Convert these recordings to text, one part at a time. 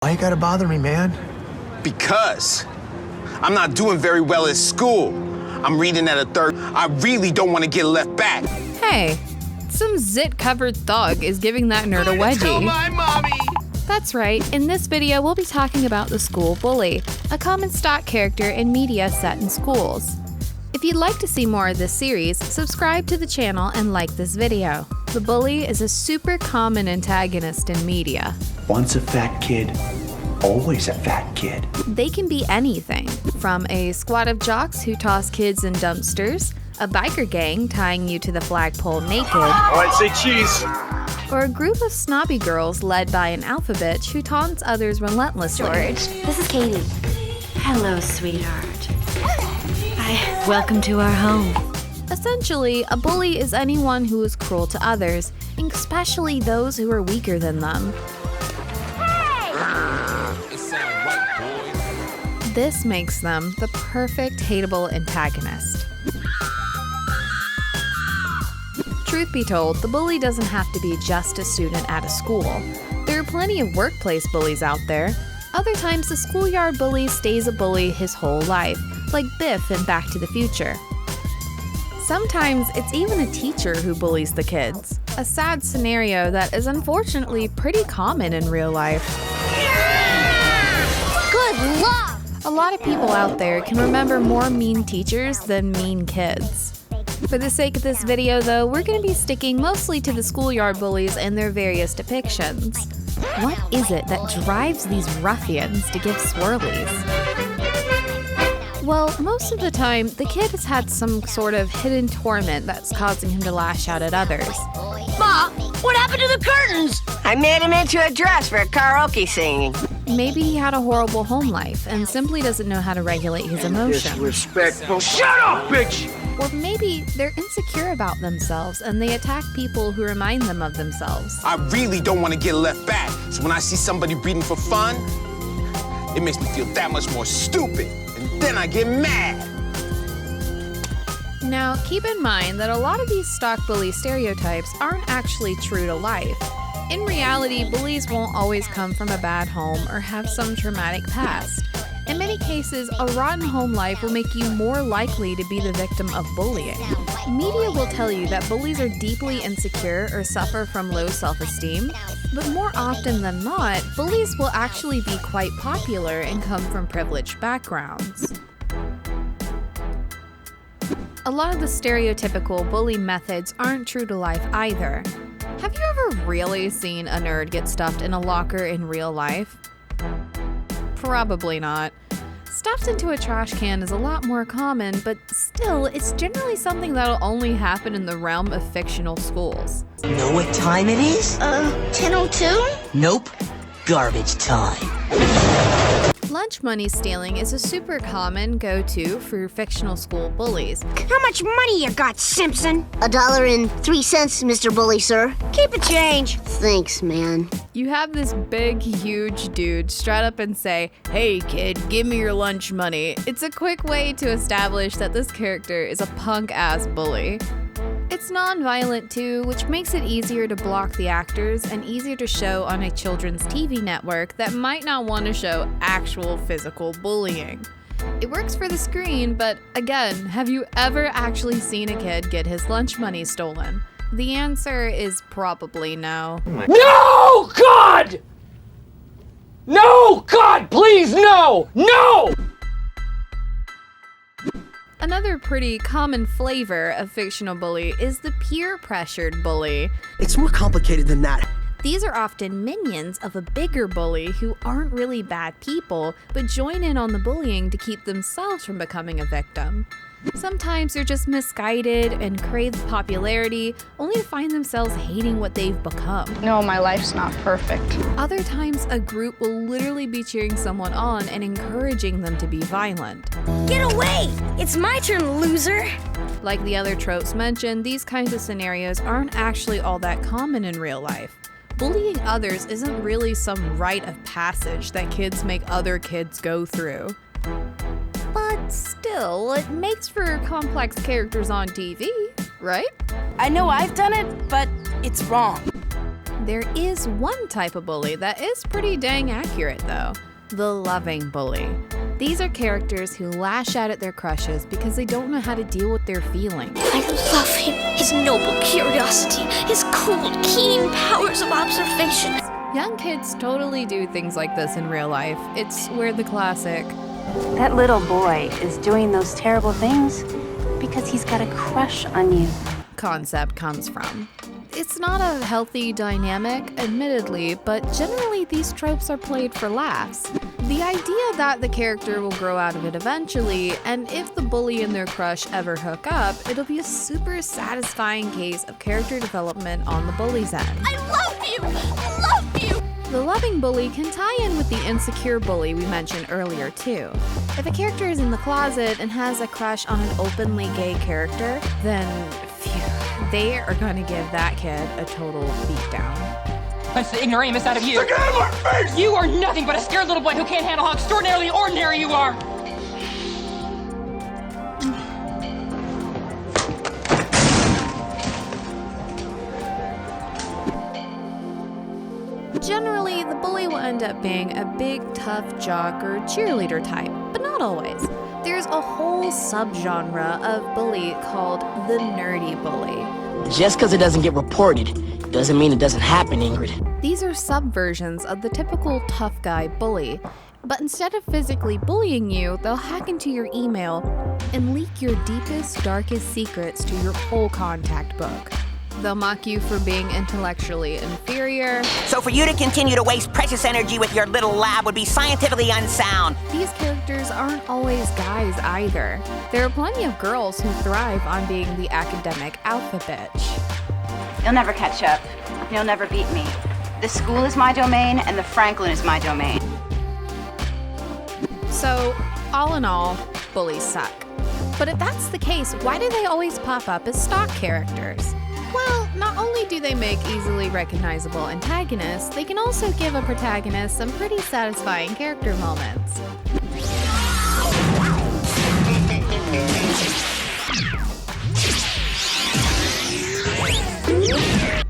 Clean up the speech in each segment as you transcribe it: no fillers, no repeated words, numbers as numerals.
Why you gotta bother me, man? Because I'm not doing very well at school. I'm reading at a third. I really don't want to get left back. Hey, some zit-covered thug is giving that nerd a wedgie. Tell my mommy. That's right, in this video we'll be talking about the school bully, a common stock character in media set in schools. If you'd like to see more of this series, subscribe to the channel and like this video. The bully is a super common antagonist in media. Once a fat kid, always a fat kid. They can be anything, from a squad of jocks who toss kids in dumpsters, a biker gang tying you to the flagpole naked, All right, say cheese. or a group of snobby girls led by an alpha bitch who taunts others relentlessly. George, this is Katie. Hello, sweetheart. Hi, welcome to our home. Essentially, a bully is anyone who is cruel to others, especially those who are weaker than them. This makes them the perfect hateable antagonist. Truth be told, the bully doesn't have to be just a student at a school. There are plenty of workplace bullies out there. Other times, the schoolyard bully stays a bully his whole life, like Biff in Back to the Future. Sometimes, it's even a teacher who bullies the kids, a sad scenario that is unfortunately pretty common in real life. Good luck! A lot of people out there can remember more mean teachers than mean kids. For the sake of this video though, we're going to be sticking mostly to the schoolyard bullies and their various depictions. What is it that drives these ruffians to give swirlies? Well, most of the time, the kid has had some sort of hidden torment that's causing him to lash out at others. Ma, what happened to the curtains? I made him into a dress for karaoke singing. Maybe he had a horrible home life and simply doesn't know how to regulate his emotions. Disrespectful. Shut up, bitch! Or maybe they're insecure about themselves and they attack people who remind them of themselves. I really don't want to get left back. So when I see somebody breeding for fun, it makes me feel that much more stupid. And then I get mad. Now, keep in mind that a lot of these stock bully stereotypes aren't actually true to life. In reality, bullies won't always come from a bad home or have some traumatic past. In many cases, a rotten home life will make you more likely to be the victim of bullying. Media will tell you that bullies are deeply insecure or suffer from low self-esteem, but more often than not, bullies will actually be quite popular and come from privileged backgrounds. A lot of the stereotypical bully methods aren't true to life either. Have you ever really seen a nerd get stuffed in a locker in real life? Probably not. Stuffed into a trash can is a lot more common, but still, it's generally something that'll only happen in the realm of fictional schools. Know what time it is? 10:02? Nope. Garbage time. Lunch money stealing is a super common go-to for fictional school bullies. How much money you got, Simpson? $1.03, Mr. Bully, sir. Keep the change. Thanks, man. You have this big, huge dude strut up and say, "Hey kid, give me your lunch money." It's a quick way to establish that this character is a punk-ass bully. It's non-violent too, which makes it easier to block the actors and easier to show on a children's TV network that might not want to show actual physical bullying. It works for the screen, but again, have you ever actually seen a kid get his lunch money stolen? The answer is probably no. No, God! No, God, please, no! No! Another pretty common flavor of fictional bully is the peer-pressured bully. It's more complicated than that. These are often minions of a bigger bully who aren't really bad people, but join in on the bullying to keep themselves from becoming a victim. Sometimes they're just misguided and crave popularity, only to find themselves hating what they've become. No, my life's not perfect. Other times, a group will literally be cheering someone on and encouraging them to be violent. Get away! It's my turn, loser. Like the other tropes mentioned, these kinds of scenarios aren't actually all that common in real life. Bullying others isn't really some rite of passage that kids make other kids go through. But still, it makes for complex characters on TV, right? I know I've done it, but it's wrong. There is one type of bully that is pretty dang accurate though. The loving bully. These are characters who lash out at their crushes because they don't know how to deal with their feelings. I love him, his noble curiosity, his cool, keen powers of observation. Young kids totally do things like this in real life. It's where the classic, That little boy is doing those terrible things because he's got a crush on you. concept comes from. It's not a healthy dynamic, admittedly, but generally these tropes are played for laughs. The idea that the character will grow out of it eventually, and if the bully and their crush ever hook up, it'll be a super satisfying case of character development on the bully's end. I love you! Love you! The loving bully can tie in with the insecure bully we mentioned earlier too. If a character is in the closet and has a crush on an openly gay character, then phew, they are going to give that kid a total beatdown. Punch the ignoramus out of you. Get out of my face! You are nothing but a scared little boy who can't handle how extraordinarily ordinary you are. Generally, the bully will end up being a big, tough jock or cheerleader type, but not always. There's a whole subgenre of bully called the nerdy bully. Just because it doesn't get reported doesn't mean it doesn't happen, Ingrid. These are subversions of the typical tough guy bully, but instead of physically bullying you, they'll hack into your email and leak your deepest, darkest secrets to your whole contact book. They'll mock you for being intellectually inferior. So for you to continue to waste precious energy with your little lab would be scientifically unsound. These characters aren't always guys either. There are plenty of girls who thrive on being the academic alpha bitch. You'll never catch up. You'll never beat me. The school is my domain, and the Franklin is my domain. So, all in all, bullies suck. But if that's the case, why do they always pop up as stock characters? Well, not only do they make easily recognizable antagonists, they can also give a protagonist some pretty satisfying character moments.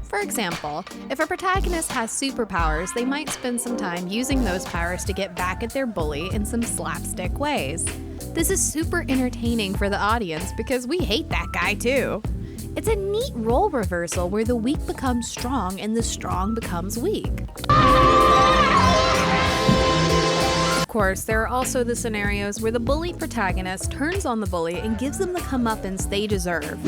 For example, if a protagonist has superpowers, they might spend some time using those powers to get back at their bully in some slapstick ways. This is super entertaining for the audience because we hate that guy too. It's a neat role reversal where the weak becomes strong and the strong becomes weak. Of course, there are also the scenarios where the bully protagonist turns on the bully and gives them the comeuppance they deserve.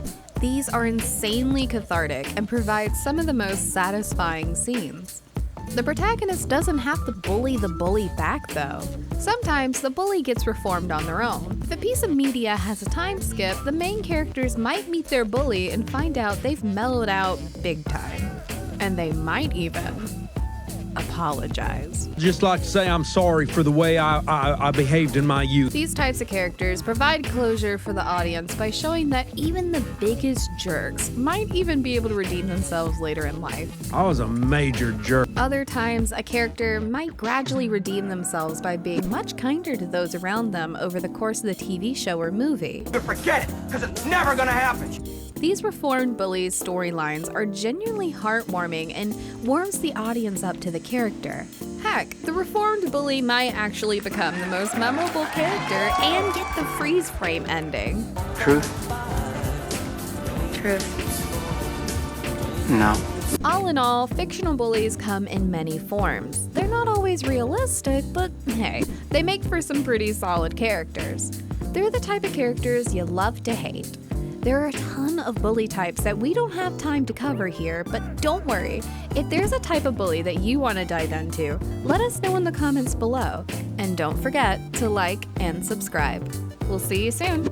These are insanely cathartic and provide some of the most satisfying scenes. The protagonist doesn't have to bully the bully back though. Sometimes the bully gets reformed on their own. If a piece of media has a time skip, the main characters might meet their bully and find out they've mellowed out big time. And they might even apologize. Just like to say I'm sorry for the way I behaved in my youth. These types of characters provide closure for the audience by showing that even the biggest jerks might even be able to redeem themselves later in life. I was a major jerk. Other times, a character might gradually redeem themselves by being much kinder to those around them over the course of the TV show or movie. But forget it, because it's never gonna happen. These reformed bullies' storylines are genuinely heartwarming and warms the audience up to the character. Heck, the reformed bully might actually become the most memorable character and get the freeze frame ending. Truth? Truth. No. All in all, fictional bullies come in many forms. They're not always realistic, but hey, they make for some pretty solid characters. They're the type of characters you love to hate. There are a ton of bully types that we don't have time to cover here, but don't worry. If there's a type of bully that you want to dive into, let us know in the comments below. And don't forget to like and subscribe. We'll see you soon.